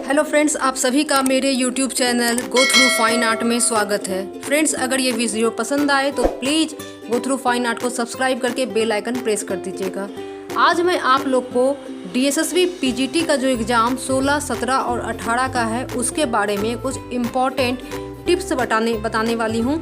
Hello friends, आप सभी का मेरे YouTube channel go through fine art में स्वागत है। फ्रेंड्स, अगर ये वीडियो पसंद आए तो please go through fine art को सब्सक्राइब करके बेल आइकन प्रेस कर दीजिएगा। आज मैं आप लोग को DSSB PGT का जो एग्ज़ाम 16, 17 और 18 का है उसके बारे में कुछ इम्पॉर्टेंट टिप्स बताने वाली हूँ,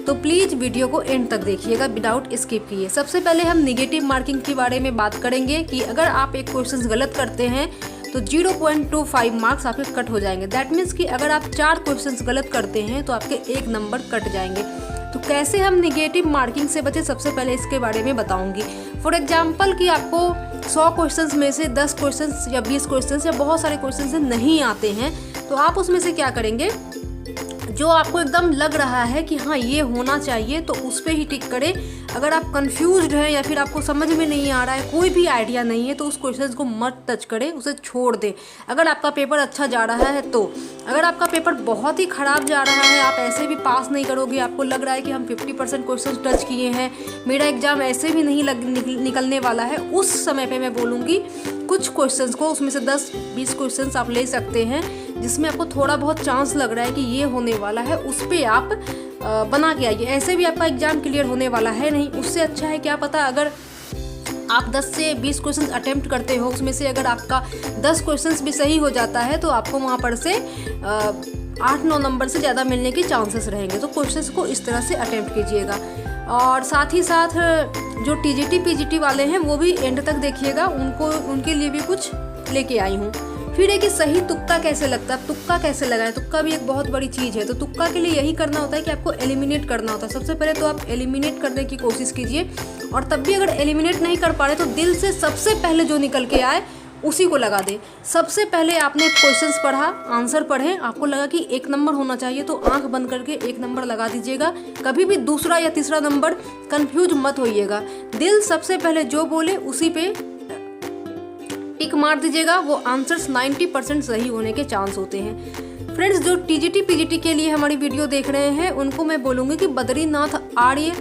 तो प्लीज़ वीडियो को एंड तक देखिएगा विदाउट स्किप किए। सबसे पहले हम निगेटिव मार्किंग के बारे में बात करेंगे कि अगर आप एक क्वेश्चन गलत करते हैं तो 0.25 मार्क्स आपके कट हो जाएंगे। दैट मीन्स कि अगर आप 4 क्वेश्चंस गलत करते हैं तो आपके 1 नंबर कट जाएंगे। तो कैसे हम निगेटिव मार्किंग से बचें, सबसे पहले इसके बारे में बताऊंगी। फॉर एग्जांपल कि आपको 100 क्वेश्चंस में से 10 क्वेश्चंस या 20 क्वेश्चंस या बहुत सारे क्वेश्चंस नहीं आते हैं, तो आप उसमें से क्या करेंगे, जो आपको एकदम लग रहा है कि हाँ ये होना चाहिए तो उस पर ही टिक करें। अगर आप कंफ्यूज्ड हैं या फिर आपको समझ में नहीं आ रहा है, कोई भी आइडिया नहीं है, तो उस क्वेश्चन को मत टच करें, उसे छोड़ दें। अगर आपका पेपर अच्छा जा रहा है तो। अगर आपका पेपर बहुत ही ख़राब जा रहा है, आप ऐसे भी पास नहीं करोगे, आपको लग रहा है कि हम 50% क्वेश्चन टच किए हैं, मेरा एग्ज़ाम ऐसे भी नहीं निकलने वाला है, उस समय पर मैं बोलूँगी कुछ क्वेश्चंस को, उसमें से 10-20 क्वेश्चंस आप ले सकते हैं जिसमें आपको थोड़ा बहुत चांस लग रहा है कि ये होने वाला है, उस पर आप बना के आइए। ऐसे भी आपका एग्ज़ाम क्लियर होने वाला है नहीं। उससे अच्छा है क्या पता, अगर आप 10 से 20 क्वेश्चन अटेम्प्ट करते हो, उसमें से अगर आपका 10 क्वेश्चंस भी सही हो जाता है तो आपको वहाँ पर से 8-9 नंबर से ज़्यादा मिलने के चांसेस रहेंगे। तो क्वेश्चंस को इस तरह से अटेम्प्ट कीजिएगा। और साथ ही साथ जो TGT PGT वाले हैं वो भी एंड तक देखिएगा, उनके लिए भी कुछ लेके आई हूँ। फिर है कि सही तुक्का कैसे लगता है, तुक्का कैसे लगाएं। तुक्का भी एक बहुत बड़ी चीज़ है। तो तुक्का के लिए यही करना होता है कि आपको एलिमिनेट करना होता है। सबसे पहले तो आप एलिमिनेट करने की कोशिश कीजिए, और तब भी अगर एलिमिनेट नहीं कर पा रहे तो दिल से सबसे पहले जो निकल के आए उसी को लगा दे। सबसे पहले आपने क्वेश्चंस पढ़ा, आंसर पढ़े, आपको लगा कि 1 नंबर होना चाहिए तो आंख बंद करके 1 नंबर लगा दीजिएगा। कभी भी दूसरा या तीसरा नंबर कंफ्यूज मत होइएगा। दिल सबसे पहले जो बोले उसी पे टिक मार दीजिएगा। वो आंसर्स 90% सही होने के चांस होते हैं। फ्रेंड्स, जो TGT PGT के लिए हमारी वीडियो देख रहे हैं उनको मैं बोलूँगी कि बद्रीनाथ आर्य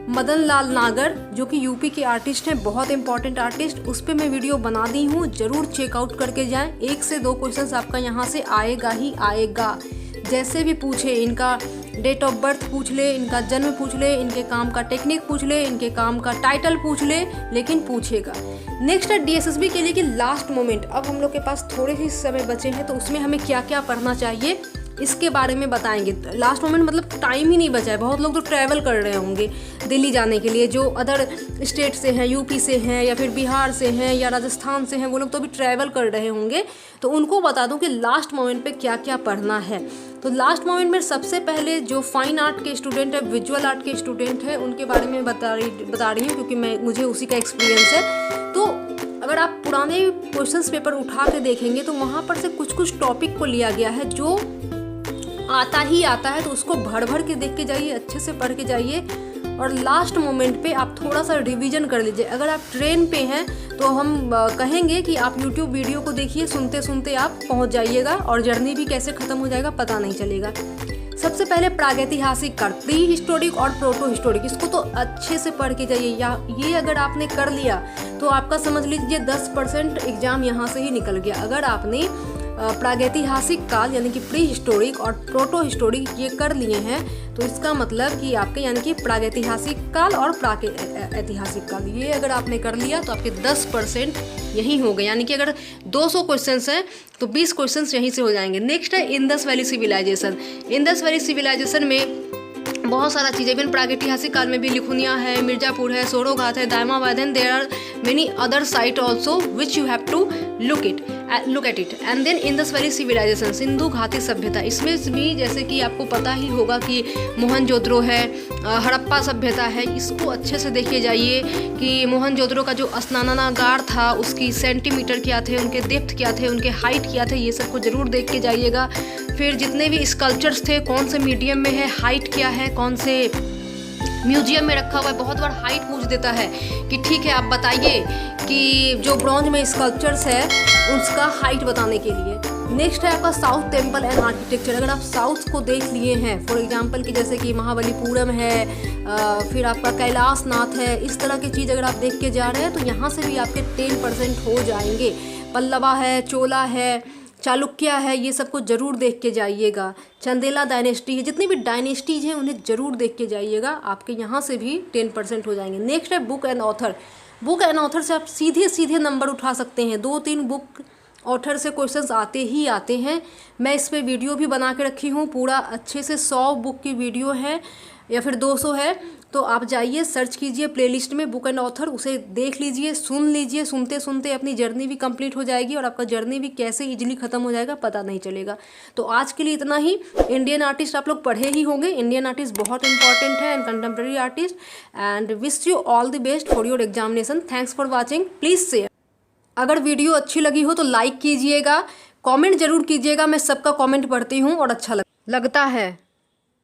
मदन लाल नागर, जो कि यूपी के आर्टिस्ट हैं, बहुत इंपॉर्टेंट आर्टिस्ट, उस पर मैं वीडियो बना दी हूँ, ज़रूर चेकआउट करके जाएं। 1 से 2 क्वेश्चंस आपका यहाँ से आएगा ही आएगा। जैसे भी पूछे, इनका डेट ऑफ बर्थ पूछ ले, इनका जन्म पूछ ले, इनके काम का टेक्निक पूछ ले, इनके काम का टाइटल पूछ ले, लेकिन पूछेगा। नेक्स्ट है DSSB के लिए कि लास्ट मोमेंट। अब हम लोग के पास थोड़े ही समय बचे हैं तो उसमें हमें क्या क्या पढ़ना चाहिए इसके बारे में बताएंगे। लास्ट मोमेंट मतलब टाइम ही नहीं बचा है। बहुत लोग तो ट्रैवल कर रहे होंगे दिल्ली जाने के लिए, जो अदर स्टेट से हैं, यूपी से हैं या फिर बिहार से हैं या राजस्थान से हैं, वो लोग तो अभी ट्रैवल कर रहे होंगे। तो उनको बता दूं कि लास्ट मोमेंट पे क्या क्या पढ़ना है। तो लास्ट मोमेंट में सबसे पहले जो फाइन आर्ट के स्टूडेंट है, विजुअल आर्ट के स्टूडेंट है, उनके बारे में बता रही हूँ क्योंकि मुझे उसी का एक्सपीरियंस है। तो अगर आप पुराने क्वेश्चंस पेपर उठा के देखेंगे तो वहाँ पर से कुछ टॉपिक को लिया गया है जो आता ही आता है, तो उसको भर के देख के जाइए, अच्छे से पढ़ के जाइए, और लास्ट मोमेंट पे आप थोड़ा सा रिवीजन कर लीजिए। अगर आप ट्रेन पे हैं तो हम कहेंगे कि आप YouTube वीडियो को देखिए, सुनते सुनते आप पहुंच जाइएगा और जर्नी भी कैसे ख़त्म हो जाएगा पता नहीं चलेगा। सबसे पहले प्रागैतिहासिक काल, प्री हिस्टोरिक और प्रोटो हिस्टोरिक, इसको तो अच्छे से पढ़ के जाइए। या ये अगर आपने कर लिया तो आपका समझ लीजिए 10% एग्जाम यहाँ से ही निकल गया। अगर आपने प्रागैतिहासिक काल यानी कि प्री हिस्टोरिक और प्रोटो हिस्टोरिक ये कर लिए हैं तो इसका मतलब कि आपके यानी कि प्रागैतिहासिक काल और ऐतिहासिक काल ये अगर आपने कर लिया तो आपके 10% यहीं हो गए। यानी कि अगर 200 क्वेश्चंस हैं तो 20 क्वेश्चंस यहीं से हो जाएंगे। नेक्स्ट है Indus valley civilization. Indus valley civilization में बहुत सारा चीज़ें, इवन प्रागैतिहासिक काल में भी लिखुनिया है, मिर्जापुर है, सोरोघात है, दायमाबाद है, there are many other site also which you have to look at it. And then Indus valley civilization, सिंधु घाटी सभ्यता, इसमें भी जैसे कि आपको पता ही होगा कि मोहनजोदड़ो है, हड़प्पा सभ्यता है, इसको अच्छे से देखिए जाइए कि मोहनजोदड़ो का जो स्नानागार था उसकी सेंटीमीटर क्या थे, उनके डेप्थ क्या थे, उनके हाइट क्या थे, ये सबको ज़रूर देख के जाइएगा। फिर जितने भी स्कल्पचर्स थे कौन से मीडियम में है, हाइट क्या है, कौन से म्यूजियम में रखा हुआ है। बहुत बार हाइट पूछ देता है कि ठीक है आप बताइए कि जो ब्रॉन्ज में स्कल्पचर्स है उसका हाइट बताने के लिए। नेक्स्ट है आपका साउथ टेम्पल एंड आर्किटेक्चर। अगर आप साउथ को देख लिए हैं, फॉर एग्जांपल कि जैसे कि महाबलीपुरम है, फिर आपका कैलाशनाथ है, इस तरह की चीज़ अगर आप देख के जा रहे हैं तो यहाँ से भी आपके 10% हो जाएंगे। पल्लवा है, चोला है, चालुक्य है, ये सबको ज़रूर देख के जाइएगा। चंदेला डायनेस्टी है, जितनी भी डायनेस्टीज हैं उन्हें ज़रूर देख के जाइएगा, आपके यहाँ से भी 10% हो जाएंगे। नेक्स्ट है book and author. Book and author से आप सीधे सीधे नंबर उठा सकते हैं। 2-3 बुक ऑथर से क्वेश्चंस आते ही आते हैं। मैं इस पर वीडियो भी बना के रखी हूँ, पूरा अच्छे से 100 बुक की वीडियो है या फिर 200 है, तो आप जाइए सर्च कीजिए प्लेलिस्ट में बुक एंड ऑथर, उसे देख लीजिए, सुन लीजिए। सुनते सुनते अपनी जर्नी भी कंप्लीट हो जाएगी और आपका जर्नी भी कैसे इजीली ख़त्म हो जाएगा पता नहीं चलेगा। तो आज के लिए इतना ही। इंडियन आर्टिस्ट आप लोग पढ़े ही होंगे, इंडियन आर्टिस्ट बहुत इंपॉर्टेंट है and contemporary artist. And wish you all the best for your examination. Thanks for watching, please share. अगर वीडियो अच्छी लगी हो तो लाइक कीजिएगा, कमेंट जरूर कीजिएगा, मैं सबका कमेंट पढ़ती हूँ और अच्छा लगता है।